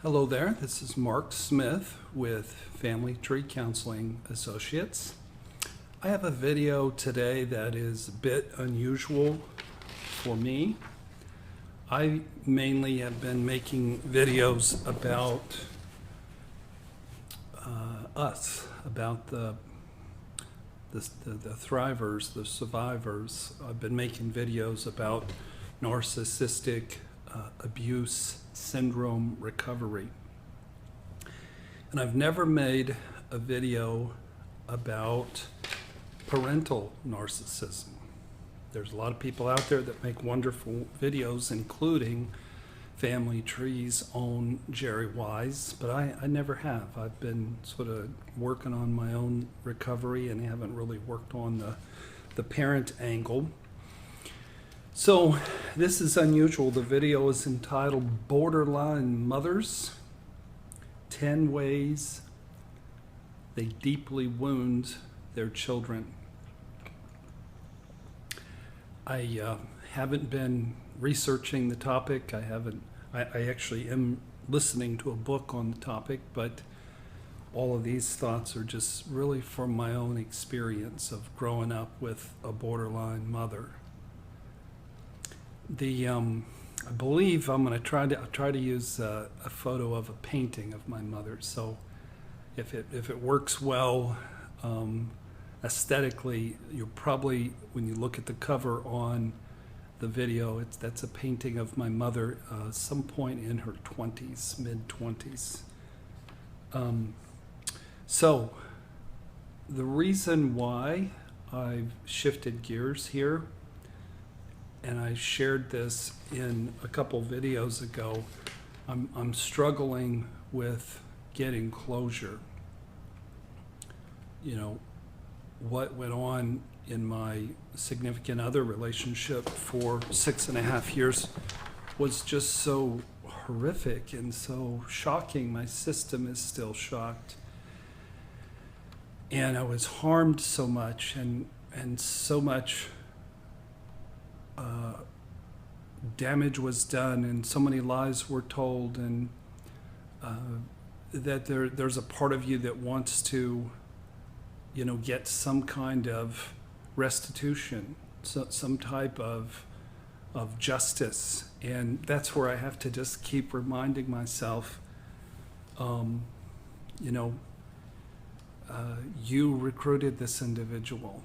Hello there, this is Mark Smith with Family Tree Counseling Associates. I have a video today that is a bit unusual for me. I mainly have been making videos about us, about the thrivers, the survivors. I've been making videos about narcissistic abuse syndrome recovery. And I've never made a video about parental narcissism. There's a lot of people out there that make wonderful videos, including Family Tree's own Jerry Wise, but I never have. I've been sort of working on my own recovery and haven't really worked on the parent angle. So this is unusual. The video is entitled Borderline Mothers, 10 Ways They Deeply Wound Their Children. I haven't been researching the topic. I actually am listening to a book on the topic, but all of these thoughts are just really from my own experience of growing up with a borderline mother. I believe I'm going to try to use a photo of a painting of my mother. So if it works well aesthetically, you'll probably, when you look at the cover on the video, that's a painting of my mother some point in her 20s, mid-20s. So the reason why I've shifted gears here, and I shared this in a couple videos ago, I'm struggling with getting closure. You know, what went on in my significant other relationship for 6.5 years was just so horrific and so shocking. My system is still shocked. And I was harmed so much and so much damage was done, and so many lies were told, and that there's a part of you that wants to, get some kind of restitution, some type of justice. And that's where I have to just keep reminding myself, you recruited this individual.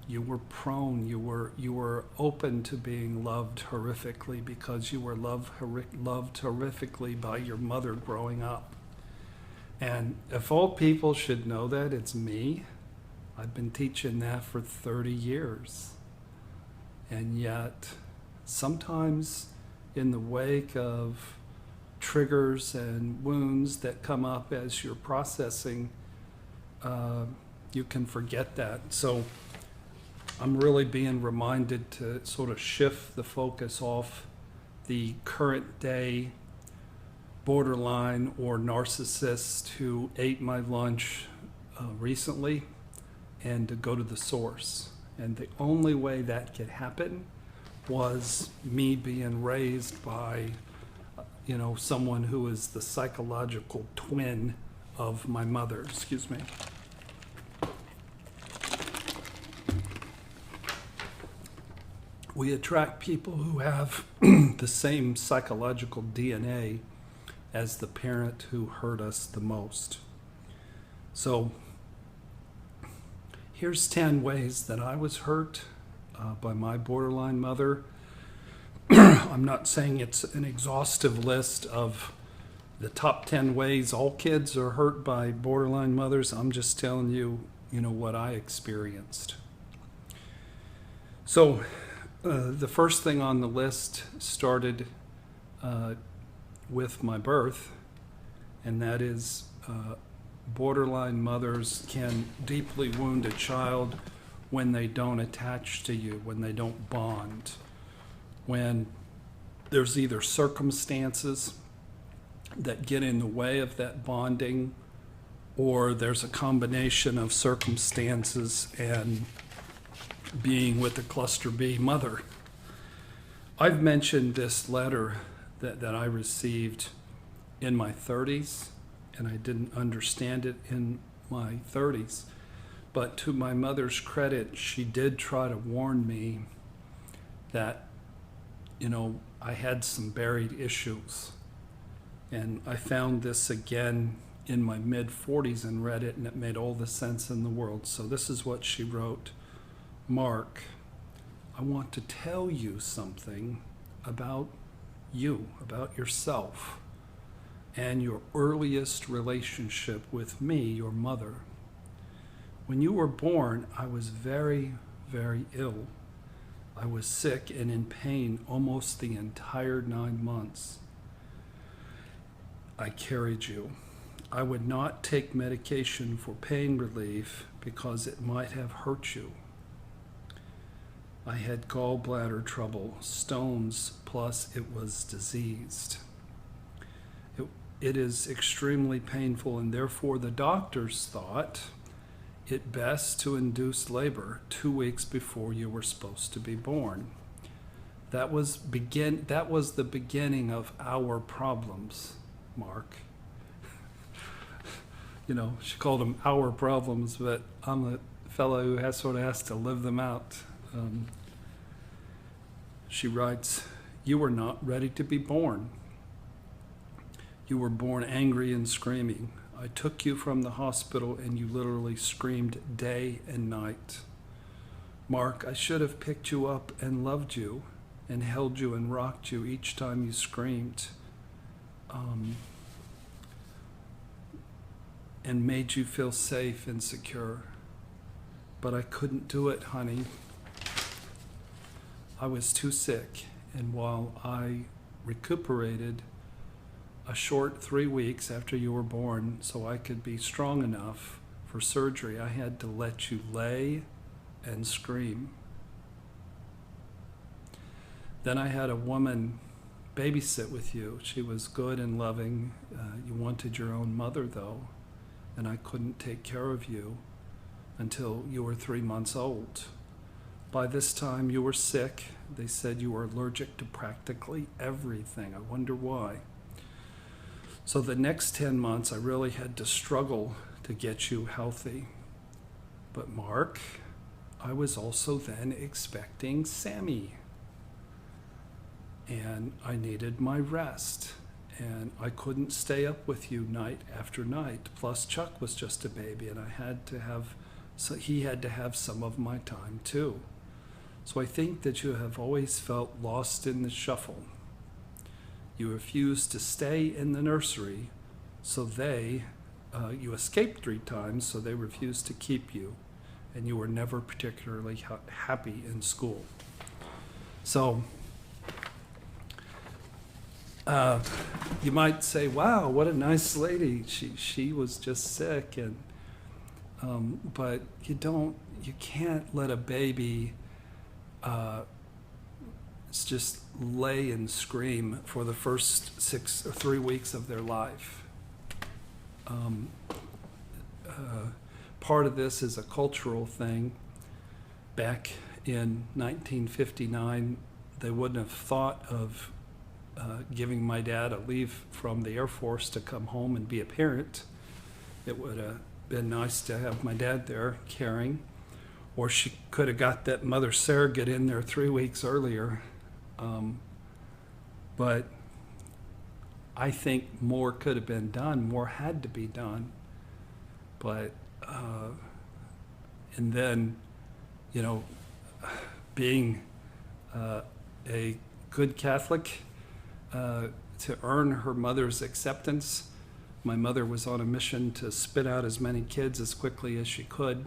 You were prone, you were open to being loved horrifically because you were loved horrifically by your mother growing up. And if all people should know that, it's me. I've been teaching that for 30 years. And yet, sometimes in the wake of triggers and wounds that come up as you're processing, you can forget that. So I'm really being reminded to sort of shift the focus off the current day borderline or narcissist who ate my lunch recently, and to go to the source. And the only way that could happen was me being raised by, someone who is the psychological twin of my mother. Excuse me. We attract people who have the same psychological DNA as the parent who hurt us the most. So here's 10 ways that I was hurt by my borderline mother. I'm not saying it's an exhaustive list of the top 10 ways all kids are hurt by borderline mothers. I'm just telling you, what I experienced. So the first thing on the list started with my birth, and that is borderline mothers can deeply wound a child when they don't attach to you, when they don't bond, when there's either circumstances that get in the way of that bonding, or there's a combination of circumstances and being with a cluster B mother. I've mentioned this letter that I received in my 30s, and I didn't understand it in my 30s. But to my mother's credit, she did try to warn me that, I had some buried issues. And I found this again in my mid-40s and read it, and it made all the sense in the world. So this is what she wrote. Mark, I want to tell you something about you, about yourself, and your earliest relationship with me, your mother. When you were born, I was very, very ill. I was sick and in pain almost the entire 9 months. I carried you. I would not take medication for pain relief because it might have hurt you. I had gallbladder trouble, stones, plus it was diseased. It is extremely painful, and therefore the doctors thought it best to induce labor 2 weeks before you were supposed to be born. That was the beginning of our problems, Mark. She called them our problems, but I'm the fellow who has to live them out. She writes, you were not ready to be born. You were born angry and screaming. I took you from the hospital and you literally screamed day and night. Mark, I should have picked you up and loved you and held you and rocked you each time you screamed. And made you feel safe and secure. But I couldn't do it, honey. I was too sick, and while I recuperated a short 3 weeks after you were born so I could be strong enough for surgery, I had to let you lay and scream. Then I had a woman babysit with you. She was good and loving. You wanted your own mother, though, and I couldn't take care of you until you were 3 months old. By this time, you were sick. They said you were allergic to practically everything. I wonder why. So the next 10 months, I really had to struggle to get you healthy. But Mark, I was also then expecting Sammy. And I needed my rest. And I couldn't stay up with you night after night. Plus Chuck was just a baby, and he had to have some of my time too. So I think that you have always felt lost in the shuffle. You refused to stay in the nursery, so you escaped 3 times, so they refused to keep you, and you were never particularly happy in school. So you might say, wow, what a nice lady. She was just sick, and but you can't let a baby just lay and scream for the first 6 or 3 weeks of their life. Part of this is a cultural thing. Back in 1959, they wouldn't have thought of giving my dad a leave from the Air Force to come home and be a parent. It would have been nice to have my dad there caring, or she could have got that mother surrogate in there 3 weeks earlier. But I think more could have been done, more had to be done. But, and then, being a good Catholic, to earn her mother's acceptance, my mother was on a mission to spit out as many kids as quickly as she could.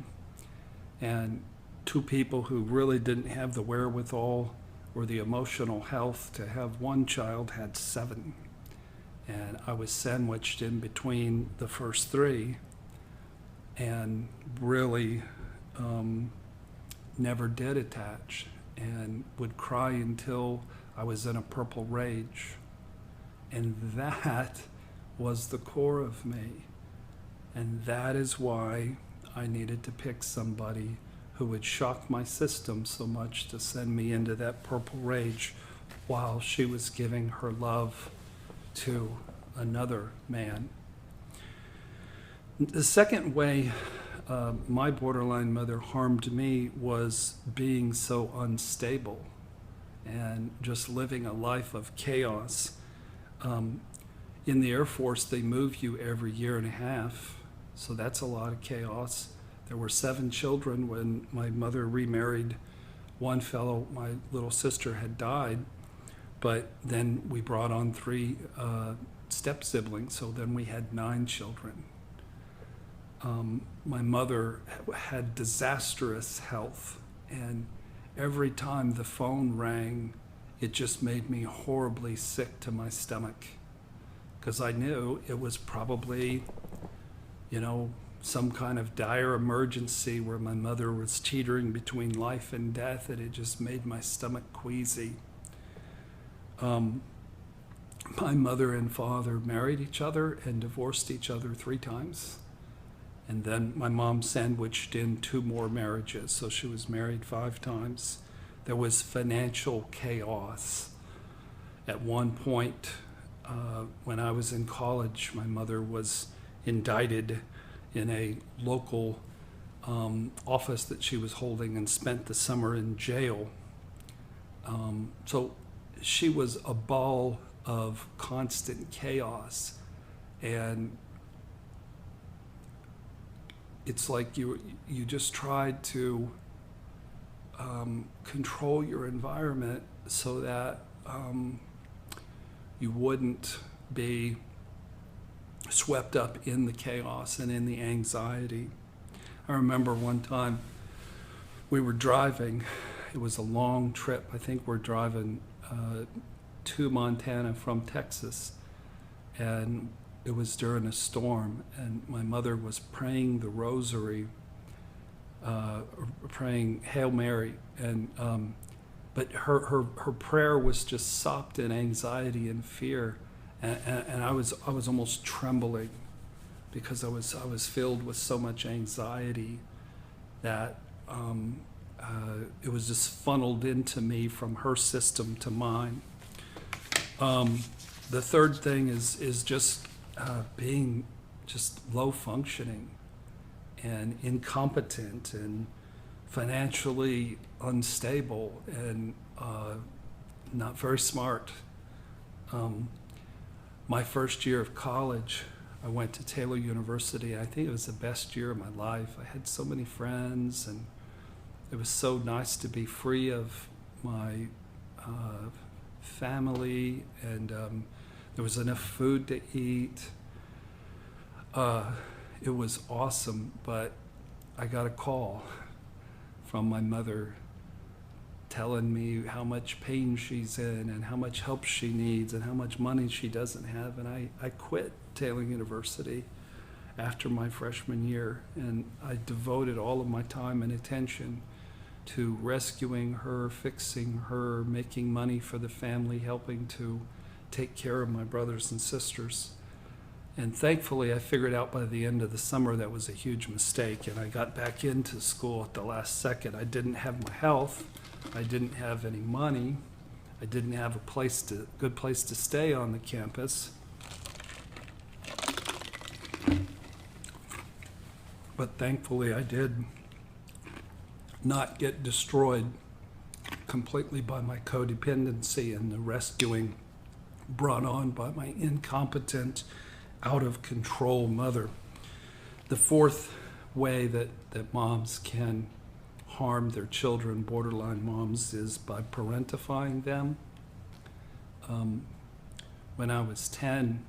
And 2 people who really didn't have the wherewithal or the emotional health to have 1 child had 7. And I was sandwiched in between the first 3 and really never did attach, and would cry until I was in a purple rage. And that was the core of me. And that is why I needed to pick somebody who would shock my system so much to send me into that purple rage while she was giving her love to another man. The second way my borderline mother harmed me was being so unstable and just living a life of chaos. In the Air Force, they move you every year and a half, so that's a lot of chaos. There were 7 children when my mother remarried one fellow. My little sister had died, but then we brought on 3 step siblings, so then we had 9 children. My mother had disastrous health, and every time the phone rang, it just made me horribly sick to my stomach, because I knew it was probably, some kind of dire emergency where my mother was teetering between life and death, and it just made my stomach queasy. My mother and father married each other and divorced each other 3 times. And then my mom sandwiched in 2 more marriages, so she was married 5 times. There was financial chaos. At one point, when I was in college, my mother was indicted in a local office that she was holding and spent the summer in jail. So she was a ball of constant chaos, and it's like you just tried to control your environment so that you wouldn't be swept up in the chaos and in the anxiety. I remember one time we were driving. It was a long trip. I think we're driving to Montana from Texas, and it was during a storm, and my mother was praying the rosary, praying Hail Mary, and but her prayer was just sopped in anxiety and fear, and I was almost trembling because I was filled with so much anxiety that it was just funneled into me from her system to mine. The third thing is just being just low functioning and incompetent and financially unstable and not very smart. My first year of college, I went to Taylor University. I think it was the best year of my life. I had so many friends, and it was so nice to be free of my family, and there was enough food to eat. It was awesome, but I got a call from my mother telling me how much pain she's in and how much help she needs and how much money she doesn't have. And I quit Taylor University after my freshman year, and I devoted all of my time and attention to rescuing her, fixing her, making money for the family, helping to take care of my brothers and sisters. And thankfully, I figured out by the end of the summer that was a huge mistake, and I got back into school at the last second. I didn't have my health. I didn't have any money. I didn't have a good place to stay on the campus. But thankfully, I did not get destroyed completely by my codependency and the rescuing brought on by my incompetent, out of control mother. The fourth way that moms can harm their children, borderline moms, is by parentifying them. When I was 10,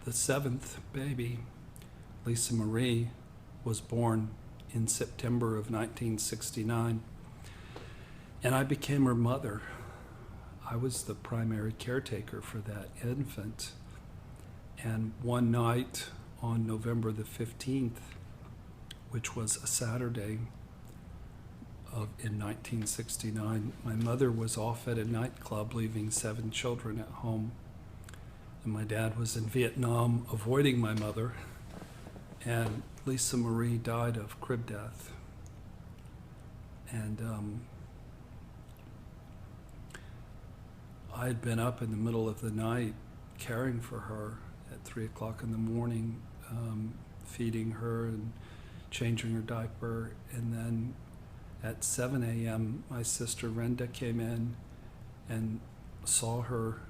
the 7th baby, Lisa Marie, was born in September of 1969, and I became her mother. I was the primary caretaker for that infant. And one night on November the 15th, which was a Saturday in 1969, my mother was off at a nightclub leaving 7 children at home. And my dad was in Vietnam avoiding my mother, and Lisa Marie died of crib death. And I had been up in the middle of the night caring for her at 3 o'clock in the morning, feeding her and changing her diaper. And then at 7 a.m., my sister Renda came in and saw her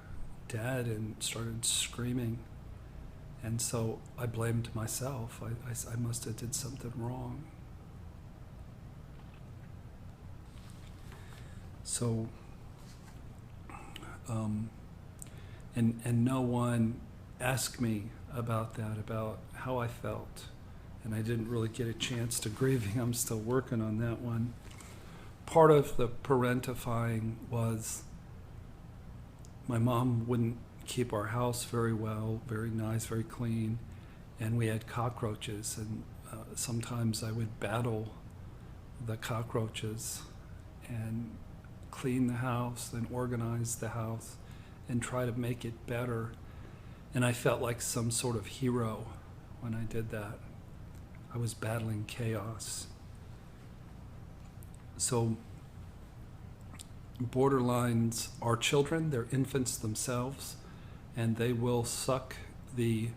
dad and started screaming. And so I blamed myself. I must have did something wrong. So, and no one asked me about that, about how I felt. And I didn't really get a chance to grieving. I'm still working on that one. Part of the parentifying was my mom wouldn't keep our house very well, very nice, very clean, and we had cockroaches, and sometimes I would battle the cockroaches and clean the house and organize the house and try to make it better. And I felt like some sort of hero when I did that. I was battling chaos. So borderlines are children, they're infants themselves, and they will suck the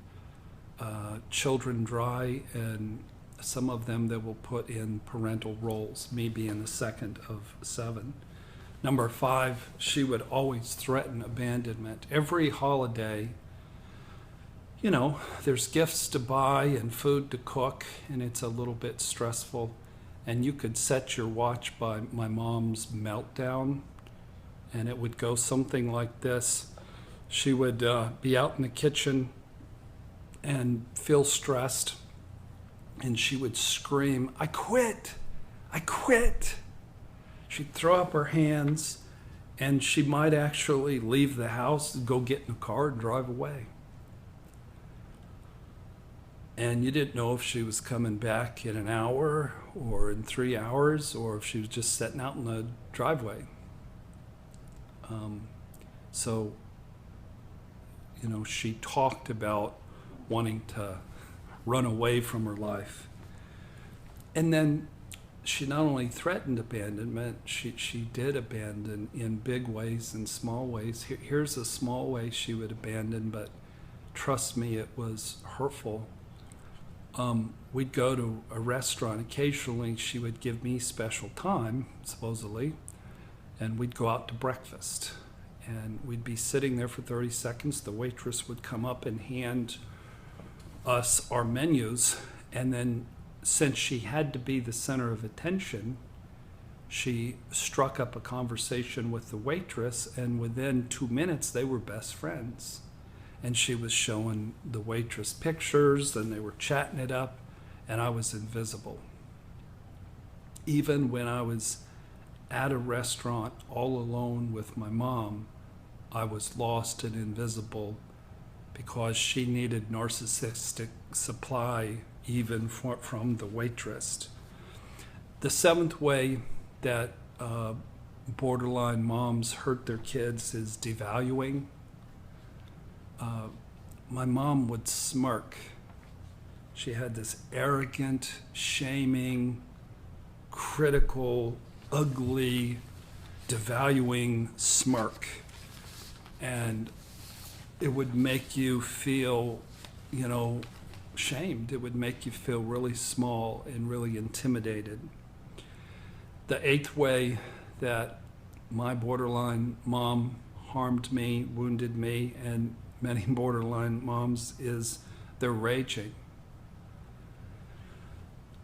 children dry, and some of them they will put in parental roles, me being the second of 7. Number 5, she would always threaten abandonment. Every holiday, you know, there's gifts to buy and food to cook, and it's a little bit stressful. And you could set your watch by my mom's meltdown, and it would go something like this. She would be out in the kitchen and feel stressed, and she would scream, "I quit! I quit!" She'd throw up her hands, and she might actually leave the house and go get in the car and drive away. And you didn't know if she was coming back in an hour or in 3 hours, or if she was just sitting out in the driveway. So, you know, she talked about wanting to run away from her life. And then she not only threatened abandonment, she did abandon in big ways and small ways. Here's a small way she would abandon, but trust me, it was hurtful. We'd go to a restaurant. Occasionally, she would give me special time, supposedly, and we'd go out to breakfast. And we'd be sitting there for 30 seconds. The waitress would come up and hand us our menus, and then since she had to be the center of attention, she struck up a conversation with the waitress, and within 2 minutes, they were best friends. And she was showing the waitress pictures, and they were chatting it up, and I was invisible. Even when I was at a restaurant all alone with my mom, I was lost and invisible because she needed narcissistic supply even from the waitress. The 7th way that borderline moms hurt their kids is devaluing. My mom would smirk. She had this arrogant, shaming, critical, ugly, devaluing smirk. And it would make you feel, you know, shamed. It would make you feel really small and really intimidated. The 8th way that my borderline mom harmed me, wounded me, and many borderline moms is they're raging.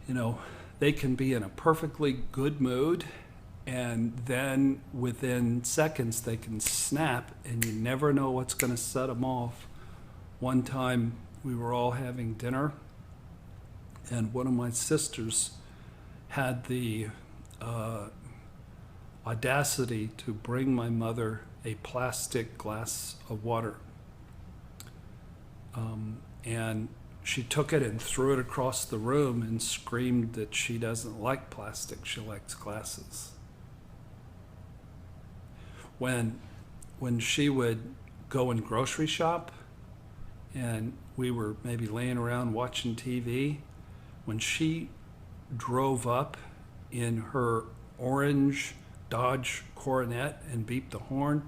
You know, they can be in a perfectly good mood, and then within seconds they can snap, and you never know what's going to set them off. One time we were all having dinner, and one of my sisters had the audacity to bring my mother a plastic glass of water. And she took it and threw it across the room and screamed that she doesn't like plastic, she likes glasses. When she would go and grocery shop, and we were maybe laying around watching TV, when she drove up in her orange Dodge Coronet and beeped the horn,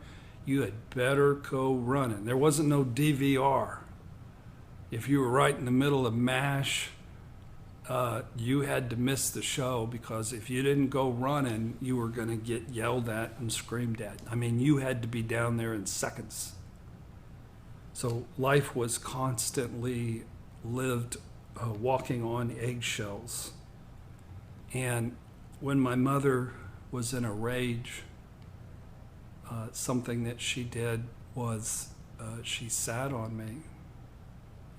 you had better go running. There wasn't no DVR. If you were right in the middle of MASH, you had to miss the show, because if you didn't go running, you were going to get yelled at and screamed at. I mean, you had to be down there in seconds. So life was constantly lived walking on eggshells. And when my mother was in a rage, something that she did was she sat on me.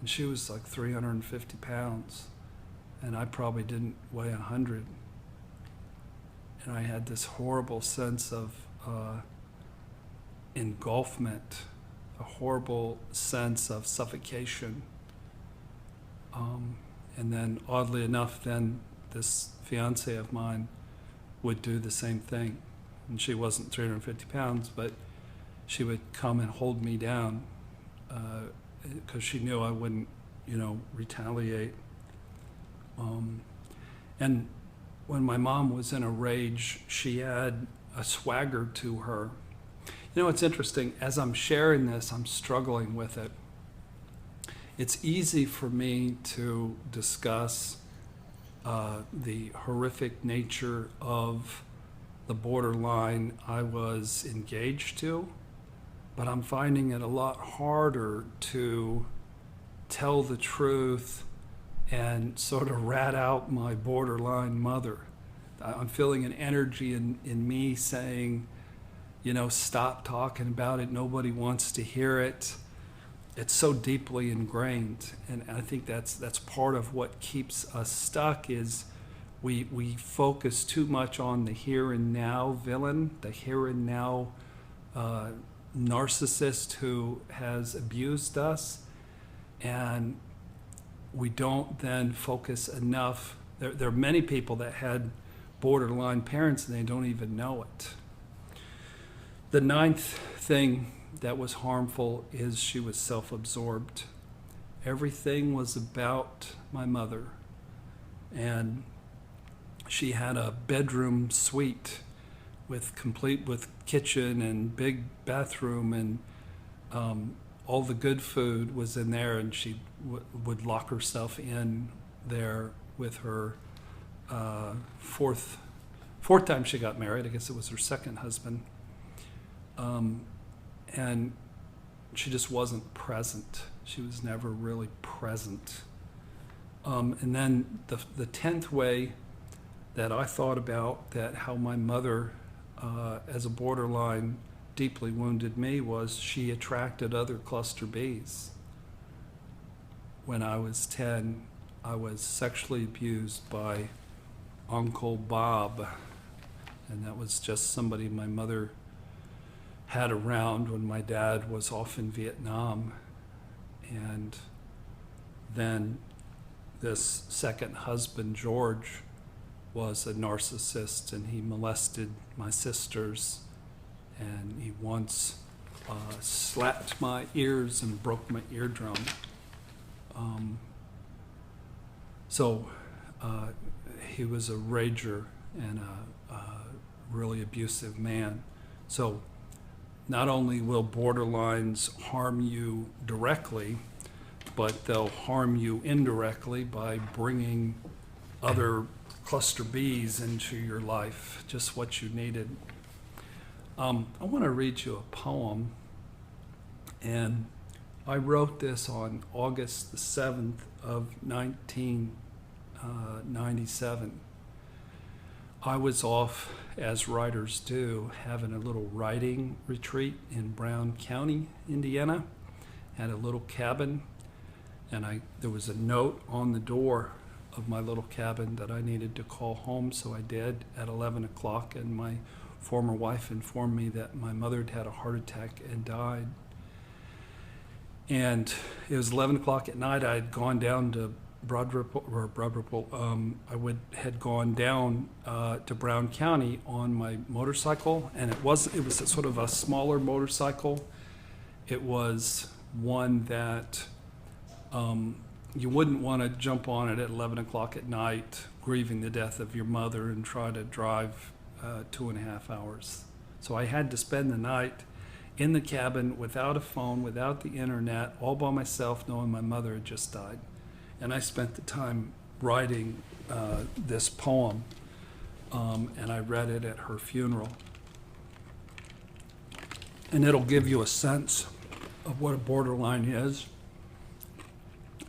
And she was like 350 pounds. And I probably didn't weigh 100. And I had this horrible sense of engulfment, a horrible sense of suffocation. And then, oddly enough, then this fiance of mine would do the same thing. And she wasn't 350 pounds, but she would come and hold me down because she knew I wouldn't, retaliate. And when my mom was in a rage, she had a swagger to her. It's interesting. As I'm sharing this, I'm struggling with it. It's easy for me to discuss the horrific nature of the borderline I was engaged to, but I'm finding it a lot harder to tell the truth and sort of rat out my borderline mother. I'm feeling an energy in me saying, stop talking about it. Nobody wants to hear it. It's so deeply ingrained. And I think that's part of what keeps us stuck is we focus too much on the here and now villain, the here and now narcissist who has abused us. And we don't then focus enough. There are many people that had borderline parents and they don't even know it. The ninth thing that was harmful is she was self-absorbed. Everything was about my mother. And she had a bedroom suite with kitchen and big bathroom, and all the good food was in there, and she would lock herself in there with her fourth time she got married. I guess it was her second husband. And she just wasn't present. She was never really present. And then the 10th way that I thought about that how my mother, as a borderline, deeply wounded me was she attracted other cluster Bs. When I was 10, I was sexually abused by Uncle Bob. And that was just somebody my mother had around when my dad was off in Vietnam. And then this second husband, George, was a narcissist, and he molested my sisters, and he once slapped my ears and broke my eardrum. So he was a rager and a really abusive man. So not only will borderlines harm you directly, but they'll harm you indirectly by bringing other cluster Bs into your life, just what you needed. I want to read you a poem, and I wrote this on August the 7th of 1997. I was off, as writers do, having a little writing retreat in Brown County, Indiana. Had a little cabin, and there was a note on the door of my little cabin that I needed to call home, so I did at 11 o'clock, and my former wife informed me that my mother had had a heart attack and died. And it was 11 o'clock at night. I had gone down to had gone down to Brown County on my motorcycle, and it was sort of a smaller motorcycle. It was one that you wouldn't want to jump on it at 11 o'clock at night, grieving the death of your mother, and try to drive 2.5 hours. So I had to spend the night in the cabin without a phone, without the internet, all by myself, knowing my mother had just died. And I spent the time writing this poem, and I read it at her funeral. And it'll give you a sense of what a borderline is.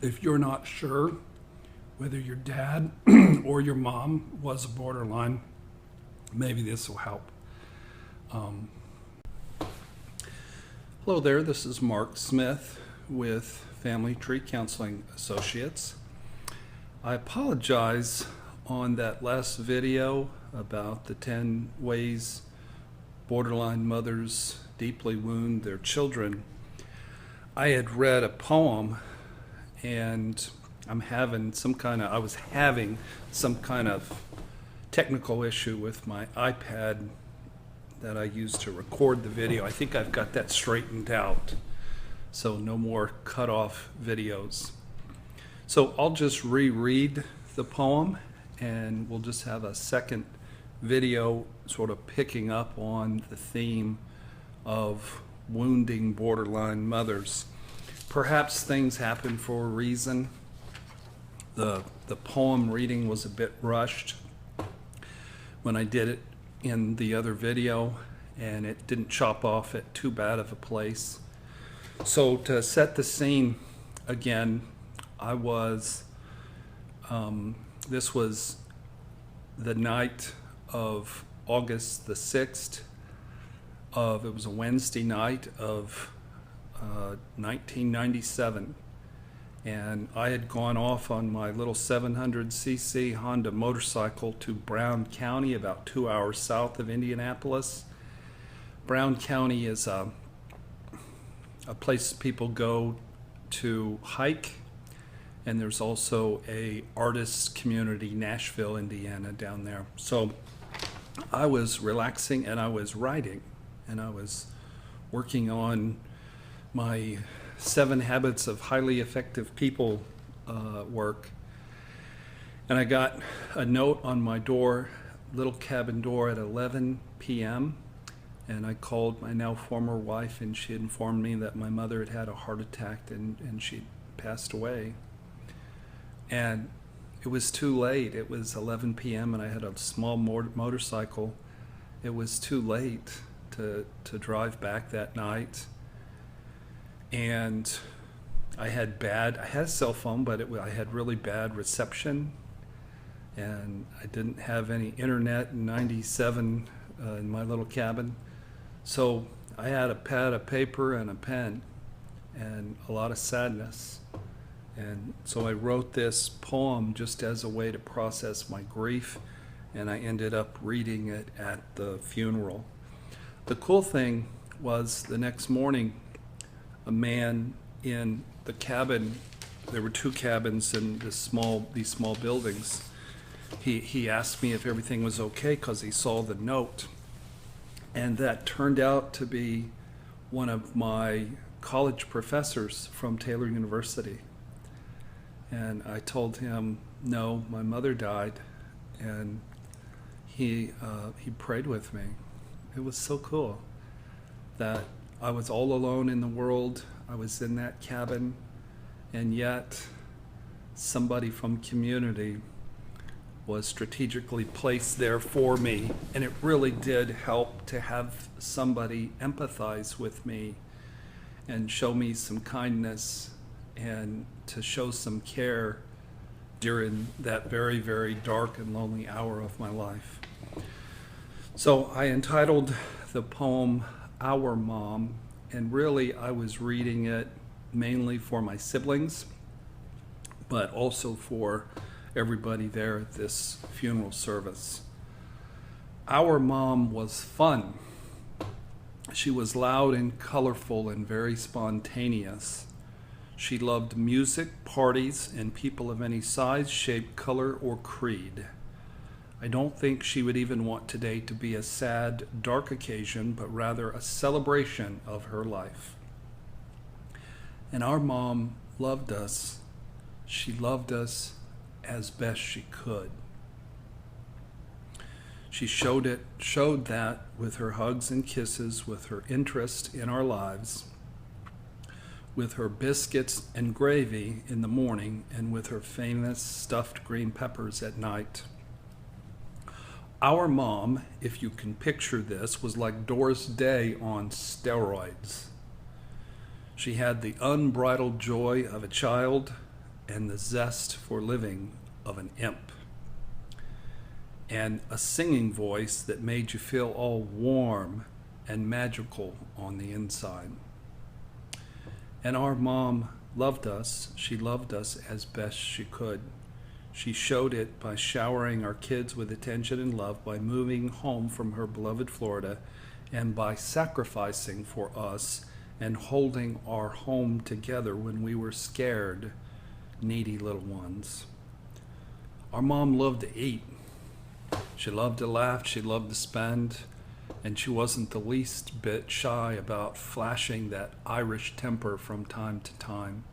If you're not sure whether your dad or your mom was a borderline, maybe this will help. Hello there, this is Mark Smith with Family Tree Counseling Associates. I apologize on that last video about the 10 ways borderline mothers deeply wound their children. I had read a poem, and I was having some kind of technical issue with my iPad that I used to record the video. I think I've got that straightened out, so no more cut off videos. So I'll just reread the poem, and we'll just have a second video sort of picking up on the theme of wounding borderline mothers. Perhaps things happen for a reason. The poem reading was a bit rushed when I did it in the other video, and it didn't chop off at too bad of a place. So to set the scene again, this was the night of August the 6th it was a Wednesday night of 1997, and I had gone off on my little 700cc Honda motorcycle to Brown County, about 2 hours south of Indianapolis. Brown County is a place people go to hike, and there's also a artists community, Nashville, Indiana, down there. So I was relaxing, and I was writing, and I was working on my 7 Habits of Highly Effective People work. And I got a note on my door, little cabin door, at 11 p.m. And I called my now former wife, and she informed me that my mother had had a heart attack and she'd passed away. And it was too late. It was 11 p.m. and I had a small motorcycle. It was too late to drive back that night. And I had a cell phone, but I had really bad reception, and I didn't have any internet in 97 in my little cabin. So I had a pad of paper and a pen and a lot of sadness. And so I wrote this poem just as a way to process my grief, and I ended up reading it at the funeral. The cool thing was, the next morning, a man in the cabin, there were 2 cabins in these small buildings, he asked me if everything was okay because he saw the note. And that turned out to be one of my college professors from Taylor University. And I told him, no, my mother died, and he prayed with me. It was so cool that I was all alone in the world. I was in that cabin, and yet somebody from community was strategically placed there for me, and it really did help to have somebody empathize with me and show me some kindness and to show some care during that very, very dark and lonely hour of my life. So I entitled the poem Our Mom, and really I was reading it mainly for my siblings, but also for everybody there at this funeral service. Our mom was fun. She was loud and colorful and very spontaneous. She loved music, parties, and people of any size, shape, color, or creed. I don't think she would even want today to be a sad, dark occasion, but rather a celebration of her life. And our mom loved us. She loved us as best she could. She showed that with her hugs and kisses, with her interest in our lives, with her biscuits and gravy in the morning, and with her famous stuffed green peppers at night. Our mom, if you can picture this, was like Doris Day on steroids. She had the unbridled joy of a child and the zest for living of an imp, and a singing voice that made you feel all warm and magical on the inside. And our mom loved us. She loved us as best she could. She showed it by showering our kids with attention and love, by moving home from her beloved Florida, and by sacrificing for us and holding our home together when we were scared, needy little ones. Our mom loved to eat. She loved to laugh, she loved to spend, and she wasn't the least bit shy about flashing that Irish temper from time to time.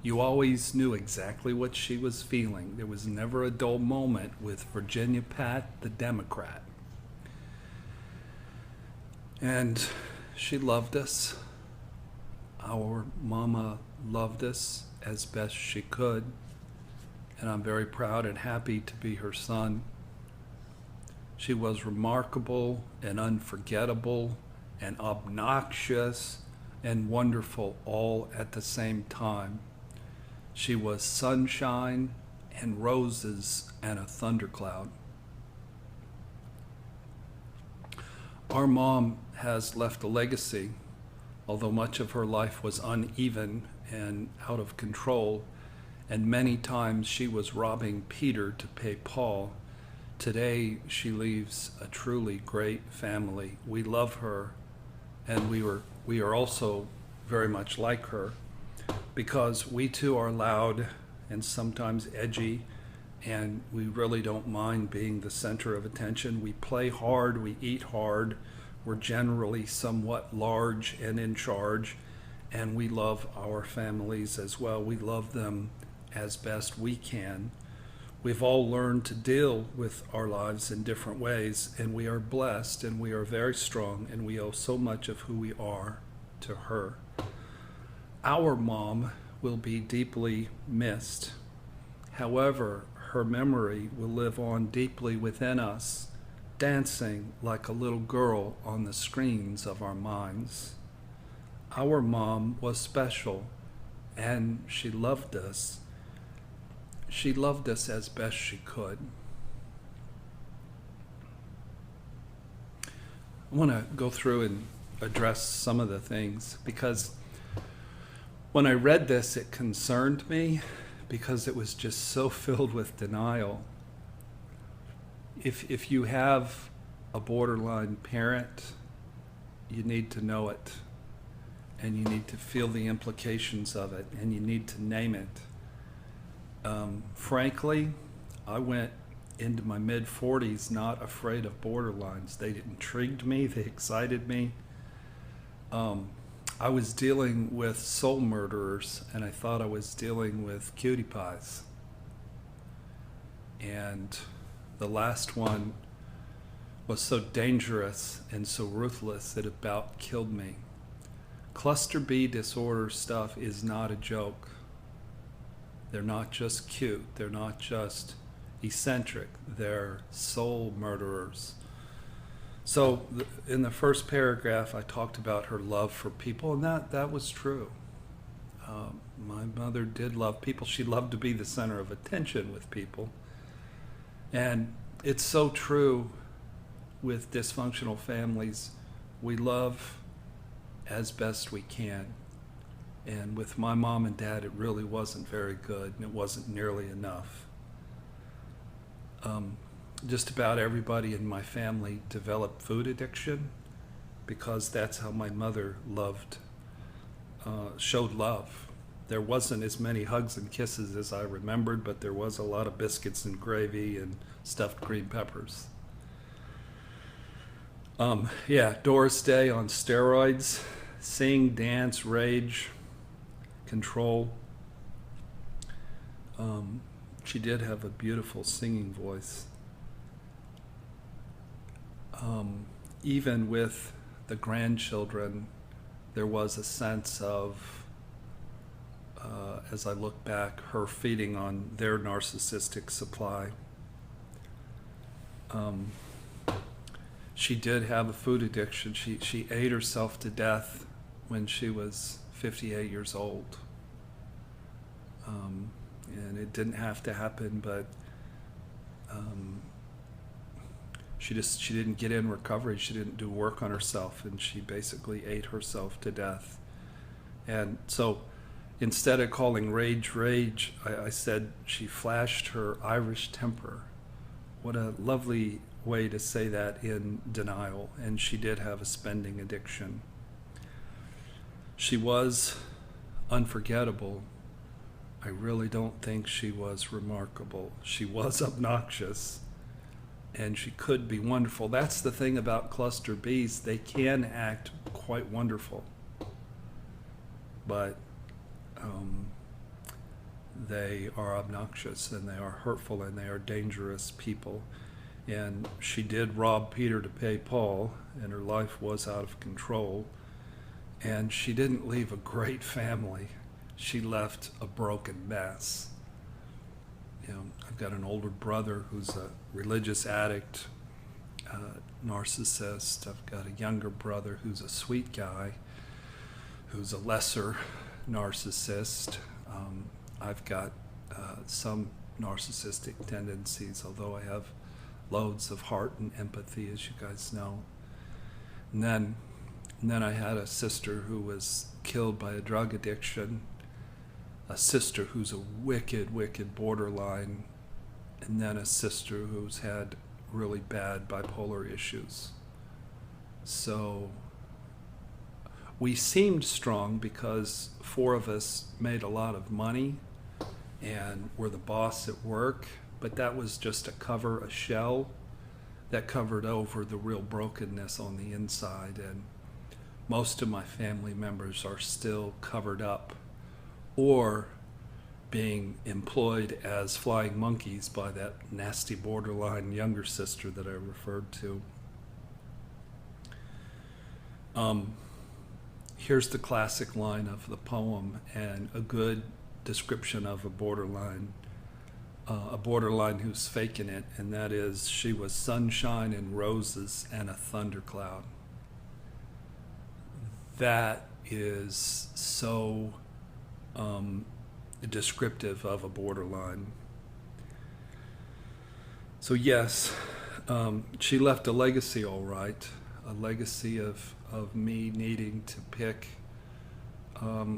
You always knew exactly what she was feeling. There was never a dull moment with Virginia Pat, the Democrat. And she loved us. Our mama loved us as best she could, and I'm very proud and happy to be her son. She was remarkable and unforgettable and obnoxious and wonderful all at the same time. She was sunshine and roses and a thundercloud. Our mom has left a legacy. Although much of her life was uneven and out of control, and many times she was robbing Peter to pay Paul, today she leaves a truly great family. We love her, and we are also very much like her, because we too are loud and sometimes edgy, and we really don't mind being the center of attention. We play hard, we eat hard, we're generally somewhat large and in charge, and we love our families as well. We love them as best we can. We've all learned to deal with our lives in different ways, and we are blessed, and we are very strong, and we owe so much of who we are to her. Our mom will be deeply missed. However, her memory will live on deeply within us, dancing like a little girl on the screens of our minds. Our mom was special, and she loved us. She loved us as best she could. I want to go through and address some of the things, because when I read this, it concerned me because it was just so filled with denial. If you have a borderline parent, you need to know it, and you need to feel the implications of it, and you need to name it. Frankly, I went into my mid-40s not afraid of borderlines. They intrigued me, they excited me. I was dealing with soul murderers, and I thought I was dealing with cutie pies. And the last one was so dangerous and so ruthless that it about killed me. Cluster B disorder stuff is not a joke. They're not just cute. They're not just eccentric. They're soul murderers. So in the first paragraph, I talked about her love for people, and that was true. My mother did love people. She loved to be the center of attention with people. And it's so true with dysfunctional families. We love as best we can. And with my mom and dad, it really wasn't very good, and it wasn't nearly enough. Just about everybody in my family developed food addiction, because that's how my mother showed love. There wasn't as many hugs and kisses as I remembered, but there was a lot of biscuits and gravy and stuffed green peppers. Doris Day on steroids, sing, dance, rage, control. She did have a beautiful singing voice. even with the grandchildren, there was a sense of, as I look back, her feeding on their narcissistic supply. She did have a food addiction. She ate herself to death when she was 58 years old. And it didn't have to happen, but she didn't get in recovery. She didn't do work on herself, and she basically ate herself to death. And so instead of calling rage, I said she flashed her Irish temper. What a lovely way to say that in denial. And she did have a spending addiction. She was unforgettable. I really don't think she was remarkable. She was obnoxious, and she could be wonderful. That's the thing about cluster Bs. They can act quite wonderful, but they are obnoxious, and they are hurtful, and they are dangerous people. And she did rob Peter to pay Paul, and her life was out of control. And she didn't leave a great family. She left a broken mess. You know, I've got an older brother who's a religious addict, narcissist. I've got a younger brother who's a sweet guy, who's a lesser narcissist. I've got some narcissistic tendencies, although I have loads of heart and empathy, as you guys know. And then I had a sister who was killed by a drug addiction, a sister who's a wicked, wicked borderline, and then a sister who's had really bad bipolar issues. So we seemed strong because 4 of us made a lot of money and were the boss at work, but that was just a cover, a shell that covered over the real brokenness on the inside. And most of my family members are still covered up or being employed as flying monkeys by that nasty borderline younger sister that I referred to. Here's the classic line of the poem, and a good description of a borderline who's faking it, and that is, she was sunshine and roses and a thundercloud. That is so descriptive of a borderline. So yes, she left a legacy, all right, a legacy of me needing to pick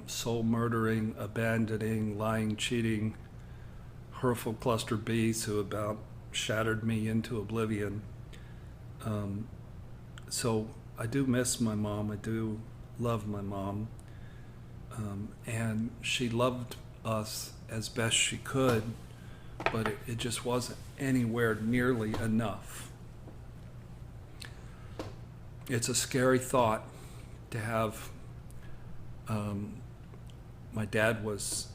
soul murdering, abandoning, lying, cheating, hurtful cluster Bs who about shattered me into oblivion. So I do miss my mom. I do love my mom. And she loved us as best she could, but it just wasn't anywhere nearly enough. It's a scary thought to have. My dad was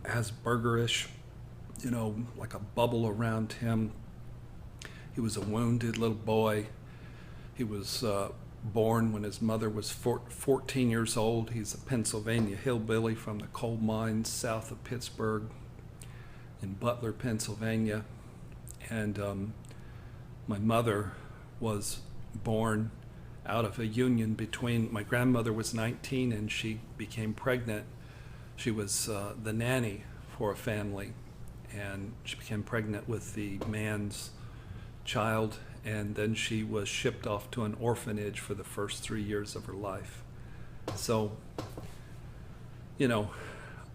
Aspergerish, you know, like a bubble around him. He was a wounded little boy. He was born when his mother was 14 years old. He's a Pennsylvania hillbilly from the coal mines south of Pittsburgh in Butler, Pennsylvania. And my mother was born out of a union between, my grandmother was 19 and she became pregnant. She was the nanny for a family, and she became pregnant with the man's child, and then she was shipped off to an orphanage for the first 3 years of her life. So, you know,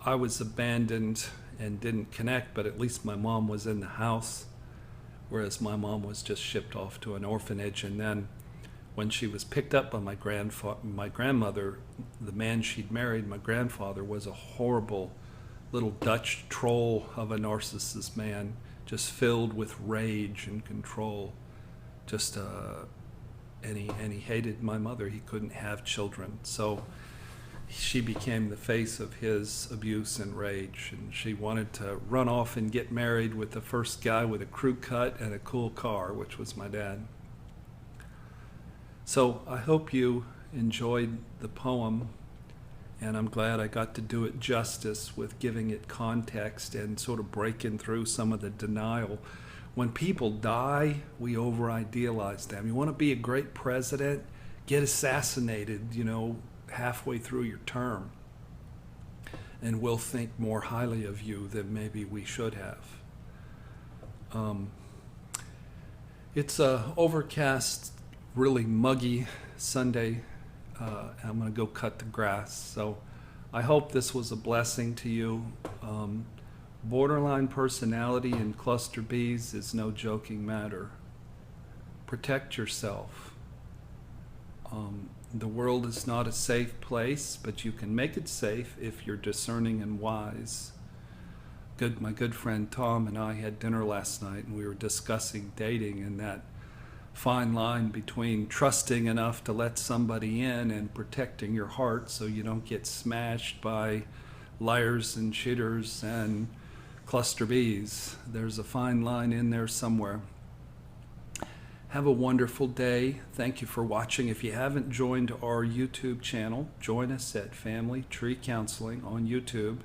I was abandoned and didn't connect, but at least my mom was in the house, whereas my mom was just shipped off to an orphanage. And then when she was picked up by my grandmother, the man she'd married, my grandfather, was a horrible little Dutch troll of a narcissist man, just filled with rage and control. And he hated my mother. He couldn't have children. So she became the face of his abuse and rage, and she wanted to run off and get married with the first guy with a crew cut and a cool car, which was my dad. So I hope you enjoyed the poem, and I'm glad I got to do it justice with giving it context and sort of breaking through some of the denial. When people die, we over-idealize them. You want to be a great president? Get assassinated, halfway through your term, and we'll think more highly of you than maybe we should have. It's a overcast, really muggy Sunday. I'm going to go cut the grass. So I hope this was a blessing to you. Borderline personality and cluster Bs is no joking matter. Protect yourself. The world is not a safe place, but you can make it safe if you're discerning and wise. My good friend Tom and I had dinner last night, and we were discussing dating and that fine line between trusting enough to let somebody in and protecting your heart so you don't get smashed by liars and cheaters and cluster Bs. There's a fine line in there somewhere. Have a wonderful day. Thank you for watching. If you haven't joined our YouTube channel, join us at Family Tree Counseling on YouTube.